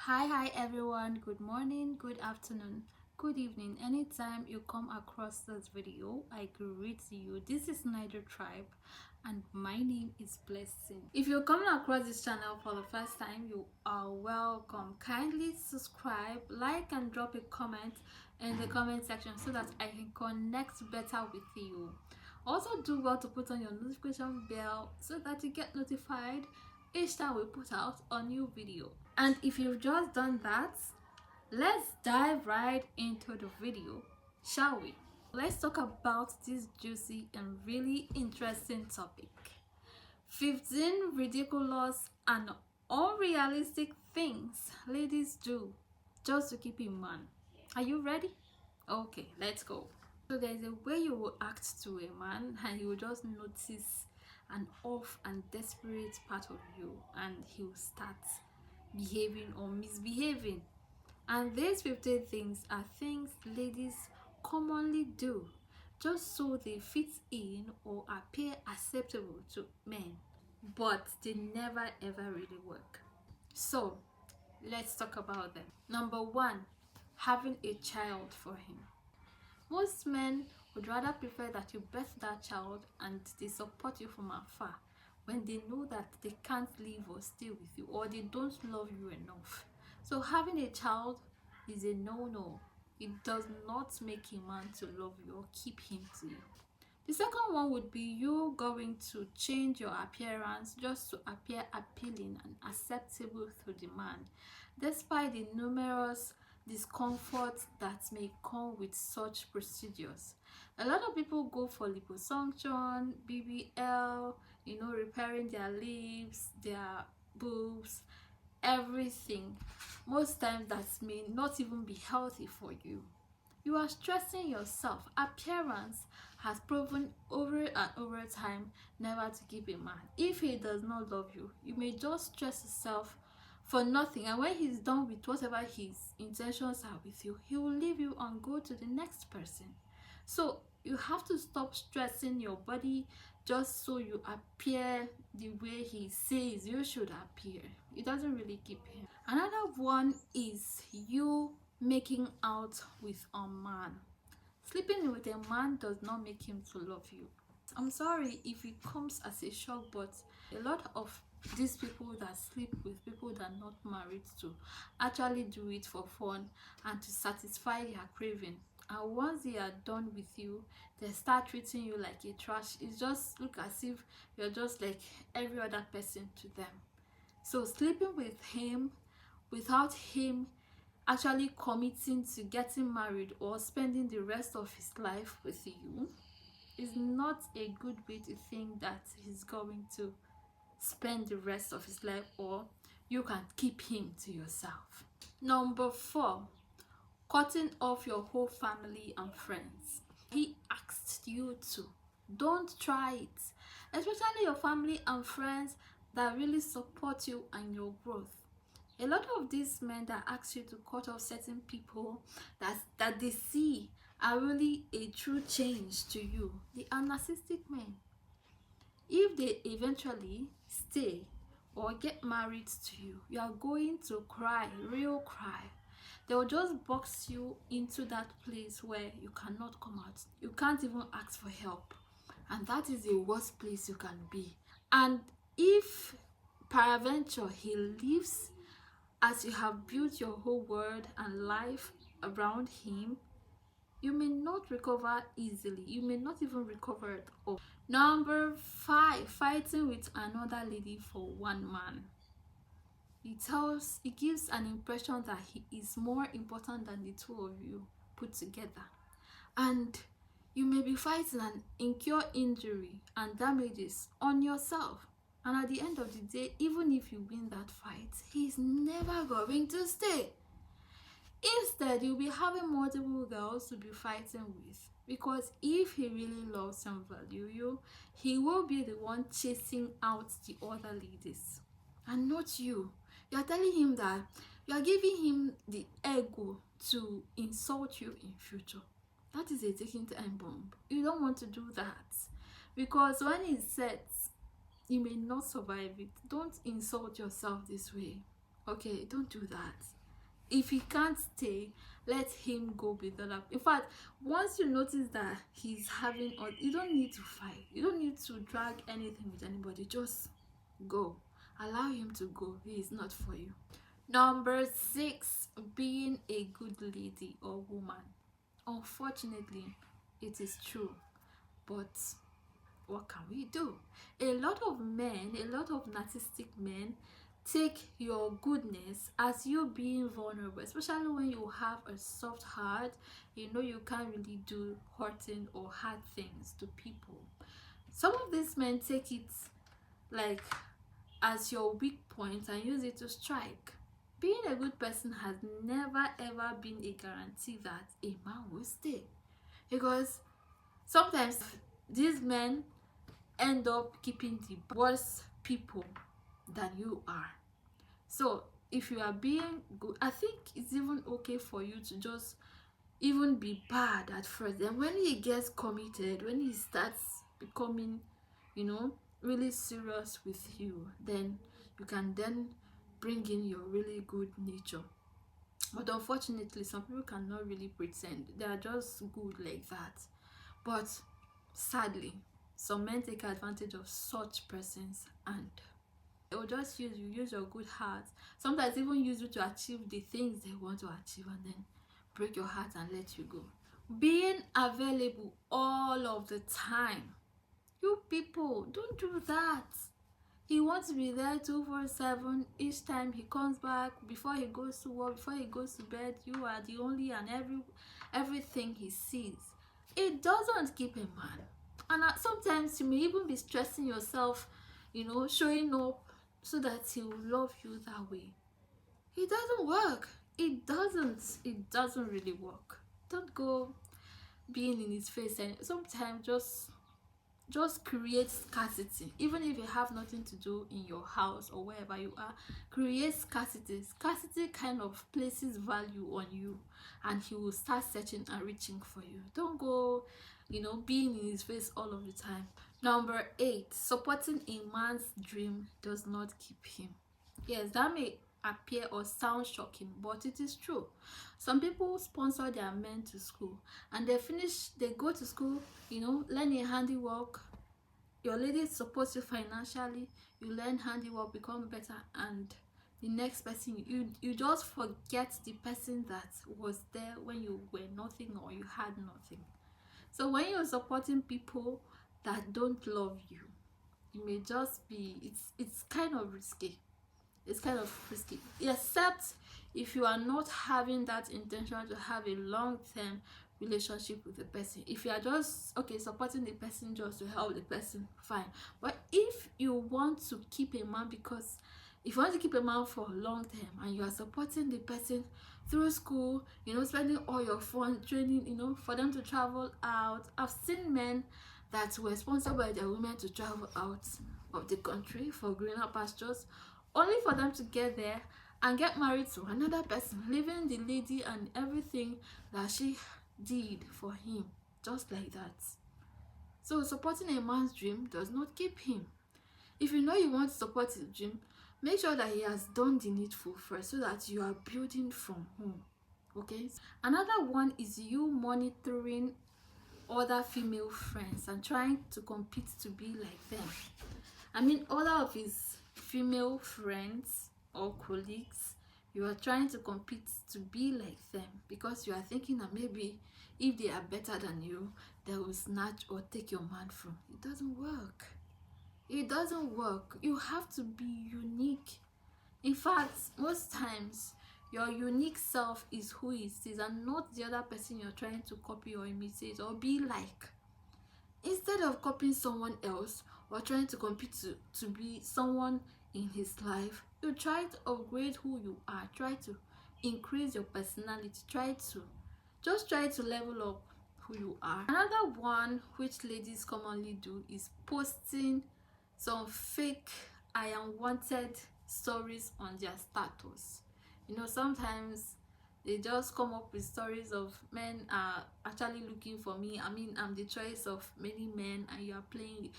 Hi everyone. Good morning, good afternoon, good evening. Anytime you come across this video, I greet you. This is Niger Tribe and my name is Blessing. If you're coming across this channel for the first time, you are welcome. Kindly subscribe, like and drop a comment in the comment section so that I can connect better with you. Also do well to put on your notification bell so that you get notified each time we put out a new video. And if you've just done that, let's dive right into the video, shall we? Let's talk about this juicy and really interesting topic: 15 ridiculous and unrealistic things ladies do just to keep in man. Are you ready? Okay, let's go. So there's a way you will act to a man and he will just notice an off and desperate part of you and he will start behaving or misbehaving. And these 15 things are things ladies commonly do just so they fit in or appear acceptable to men, but they never ever really work. So let's talk about them. Number one, having a child for him. Most men would rather prefer that you birth that child and they support you from afar when they know that they can't live or stay with you or they don't love you enough. So having a child is a no-no. It does not make a man to love you or keep him to you. The second one would be you going to change your appearance just to appear appealing and acceptable to the man, despite the numerous discomforts that may come with such procedures. A lot of people go for liposuction, BBL, repairing their lips, their boobs, everything. Most times that may not even be healthy for you. You are stressing yourself. Appearance has proven over and over time never to keep a man. If he does not love you, you may just stress yourself for nothing, and when he's done with whatever his intentions are with you, he will leave you and go to the next person. So you have to stop stressing your body just so you appear the way he says you should appear. It doesn't really keep him. Another one is you making out with a man. Sleeping with a man does not make him to love you. I'm sorry if it comes as a shock, but a lot of these people that sleep with people that are not married to actually do it for fun and to satisfy their craving. And once they are done with you, they start treating you like a trash. It just look as if you're just like every other person to them. So sleeping with him without him actually committing to getting married or spending the rest of his life with you is not a good way to think that he's going to spend the rest of his life or you can keep him to yourself. Number 4, cutting off your whole family and friends. He asked you to. Don't try it, especially your family and friends that really support you and your growth. A lot of these men that ask you to cut off certain people that they see are really a true change to you, they are narcissistic men. If they eventually stay or get married to you, you are going to cry, real cry. They will just box you into that place where you cannot come out. You can't even ask for help. And that is the worst place you can be. And if peradventure he leaves, as you have built your whole world and life around him, you may not recover easily. You may not even recover at all. Number 5, fighting with another lady for one man. It gives an impression that he is more important than the two of you put together. And you may be fighting and incur injury and damages on yourself. And at the end of the day, even if you win that fight, he's never going to stay. Instead, you'll be having multiple girls to be fighting with. Because if he really loves and values you, he will be the one chasing out the other ladies. And not you. You are telling him that you are giving him the ego to insult you in future. That is a ticking time bomb. You don't want to do that. Because when it sets, you may not survive it. Don't insult yourself this way. Okay, don't do that. If he can't stay, let him go with other. In fact, once you notice that he's having, or you don't need to fight, you don't need to drag anything with anybody, just go. Allow him to go. He is not for you. Number 6, being a good lady or woman. Unfortunately, it is true, but what can we do? A lot of men, a lot of narcissistic men take your goodness as you being vulnerable, especially when you have a soft heart. You know you can't really do hurting or hard things to people. Some of these men take it like as your weak point and use it to strike. Being a good person has never ever been a guarantee that a man will stay, because sometimes these men end up keeping the worst people than you are. So if you are being good, I think it's even okay for you to just even be bad at first. And when he gets committed, when he starts becoming, really serious with you, then you can then bring in your really good nature. But unfortunately, some people cannot really pretend. They are just good like that. But sadly, some men take advantage of such persons, and they will just use your good heart. Sometimes even use you to achieve the things they want to achieve, and then break your heart and let you go. Being available all of the time. You people, don't do that. He wants to be there 24/7. Each time he comes back, before he goes to work, before he goes to bed, you are the only and everything he sees. It doesn't keep a man. And sometimes you may even be stressing yourself, showing up so that he will love you that way. It doesn't work. It doesn't really work. Don't go being in his face, and sometimes just create scarcity. Even if you have nothing to do in your house or wherever you are, create scarcity kind of places value on you, and he will start searching and reaching for you. Don't go being in his face all of the time. Number 8, supporting a man's dream does not keep him. Yes, that may appear or sound shocking, but it is true. Some people sponsor their men to school, and they go to school, learn a handiwork. Your lady supports you financially, you learn handiwork, become better, and the next person, you just forget the person that was there when you were nothing or you had nothing. So when you're supporting people that don't love you, it may just be, it's kind of risky. It's kind of risky, except if you are not having that intention to have a long-term relationship with the person. If you are just supporting the person just to help the person, fine. But if you want to keep a man, because if you want to keep a man for long term and you are supporting the person through school, spending all your fun training, for them to travel out. I've seen men that were sponsored by their women to travel out of the country for greener pastures, only for them to get there and get married to another person, leaving the lady and everything that she did for him, just like that. So supporting a man's dream does not keep him. If you know you want to support his dream, make sure that he has done the needful first, so that you are building from home. Okay. Another one is you monitoring other female friends and trying to compete to be like them. I mean, all of his female friends or colleagues, you are trying to compete to be like them, because you are thinking that maybe if they are better than you, they will snatch or take your man from. It doesn't work. It doesn't work. You have to be unique. In fact, most times your unique self is who it is, and not the other person you're trying to copy or imitate or be like. Instead of copying someone else or trying to compete to be someone in his life, you try to upgrade who you are. Try to increase your personality. Try to level up who you are. Another one which ladies commonly do is posting some fake I am wanted stories on their status. Sometimes They just come up with stories of men are actually looking for me. I mean, I'm the choice of many men, and you are playing,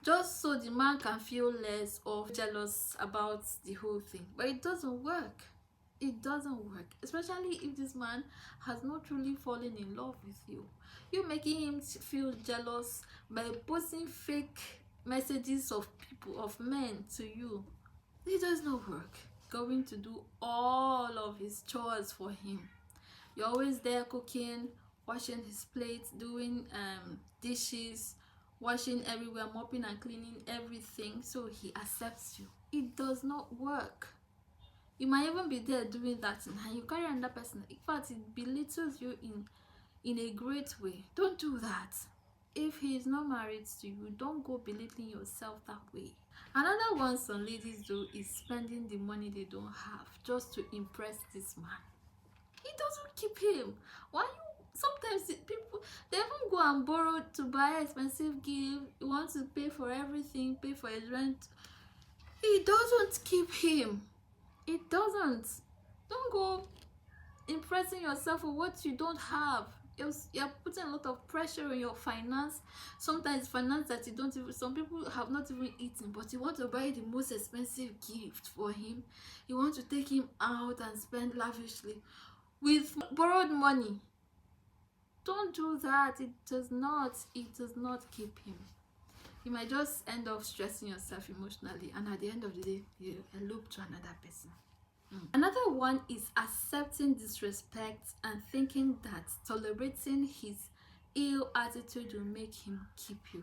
just so the man can feel less or jealous about the whole thing. But it doesn't work. It doesn't work, especially if this man has not truly fallen in love with you. You making him feel jealous by posting fake messages of people, of men to you. It does not work. Going to do all of his chores for him. You're always there cooking, washing his plates, doing dishes, washing everywhere, mopping and cleaning everything, so he accepts you. It does not work. You might even be there doing that and you carry another person. In fact, it belittles you in a great way. Don't do that. If he is not married to you, don't go belittling yourself that way. Another one some ladies do is spending the money they don't have just to impress this man. He doesn't keep him. Why you? Sometimes people, they even go and borrow to buy expensive gift. You want to pay for everything, pay for his rent. He doesn't keep him. It doesn't. Don't go impressing yourself with what you don't have. You're putting a lot of pressure on your finance. Sometimes finance that you don't even, some people have not even eaten, but you want to buy the most expensive gift for him. You want to take him out and spend lavishly with borrowed money. Don't do that. It does not keep him. You might just end up stressing yourself emotionally, and at the end of the day, you elope to another person. Another one is accepting disrespect and thinking that tolerating his ill attitude will make him keep you.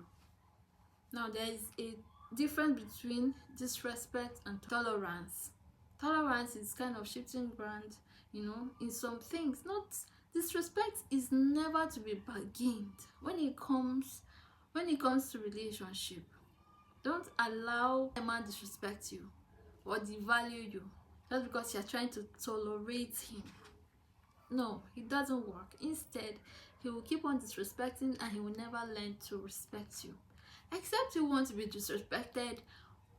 Now, there is a difference between disrespect and tolerance. Tolerance is kind of shifting ground, in some things. Not disrespect is never to be bargained when it comes to relationship. Don't allow a man disrespect you or devalue you just because you're trying to tolerate him. No, it doesn't work. Instead, he will keep on disrespecting and he will never learn to respect you. Except you want to be disrespected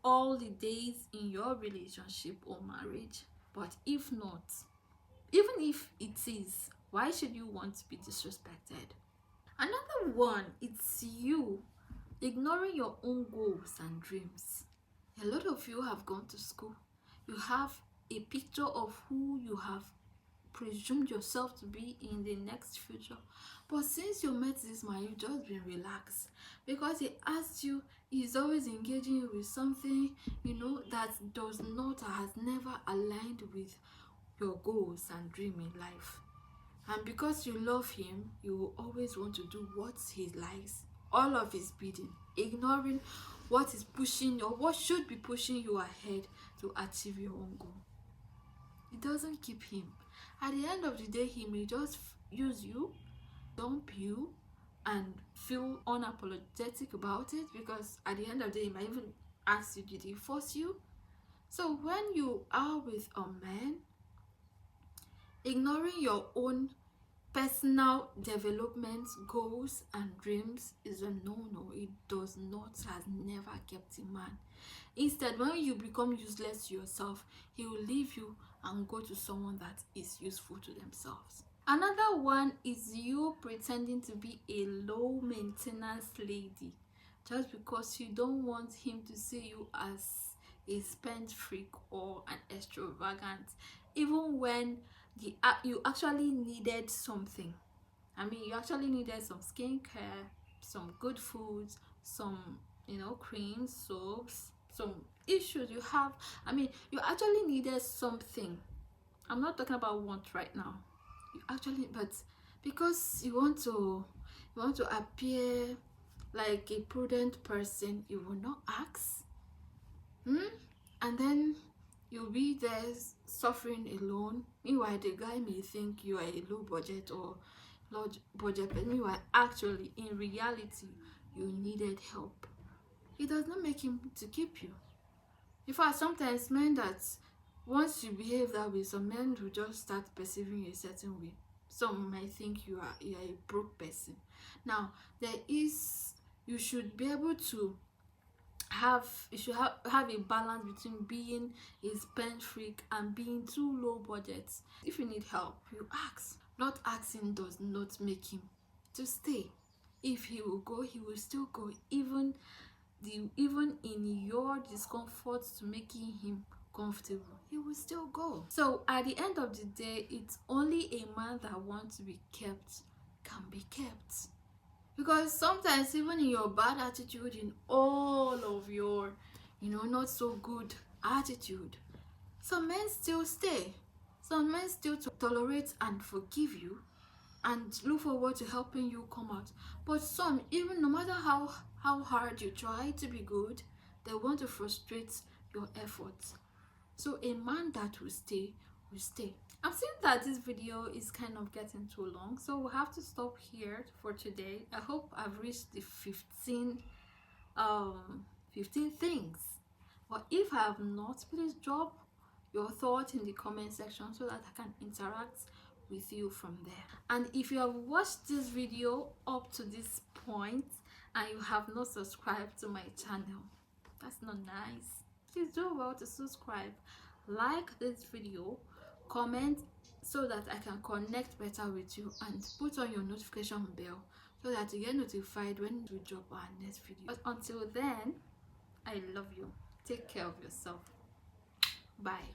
all the days in your relationship or marriage. But if not, even if it is, why should you want to be disrespected? Another one, it's you ignoring your own goals and dreams. A lot of you have gone to school. You have a picture of who you have presumed yourself to be in the next future. But since you met this man, you've just been relaxed because he asked you, he's always engaging you with something, that does not or has never aligned with your goals and dream in life. And because you love him, you will always want to do what he likes, all of his bidding, ignoring what is pushing or what should be pushing you ahead to achieve your own goal. It doesn't keep him. At the end of the day, he may just use you, dump you, and feel unapologetic about it, because at the end of the day, he might even ask you, did he force you? So when you are with a man, ignoring your own personal development goals and dreams is a no-no. It does not, has never kept a man. Instead, when you become useless to yourself, he will leave you and go to someone that is useful to themselves. Another one is you pretending to be a low maintenance lady just because you don't want him to see you as a spend freak or an extravagant, even when you actually needed something. I mean, you actually needed some skincare, some good foods, some creams, soaps, some issues you have. I mean, you actually needed something. I'm not talking about want right now. You actually, but because you want to appear like a prudent person, you will not ask. And then you'll be there suffering alone. Meanwhile, the guy may think you are a low budget or large budget, but meanwhile, actually, in reality, you needed help. It does not make him to keep you. In fact, sometimes men that once you behave that way, some men will just start perceiving you a certain way. Some might think you are a broke person. Now, you should be able to have a balance between being a spend freak and being too low budget. If you need help, you ask. Not asking does not make him to stay. If he will go, he will still go, even in your discomfort to making him comfortable, he will still go. So at the end of the day, it's only a man that wants to be kept can be kept. Because sometimes even in your bad attitude, in all of your not so good attitude, some men still stay. Some men still tolerate and forgive you and look forward to helping you come out. But some, even no matter how hard you try to be good, they want to frustrate your efforts. So a man that will stay will stay. I'm seeing that this video is kind of getting too long, so we'll have to stop here for today. I hope I've reached the 15 things. But if I have not, please drop your thoughts in the comment section so that I can interact with you from there. And if you have watched this video up to this point and you have not subscribed to my channel, that's not nice. Please do well to subscribe, like this video, comment so that I can connect better with you, and put on your notification bell so that you get notified when we drop our next video. But until then, I love you. Take care of yourself. Bye.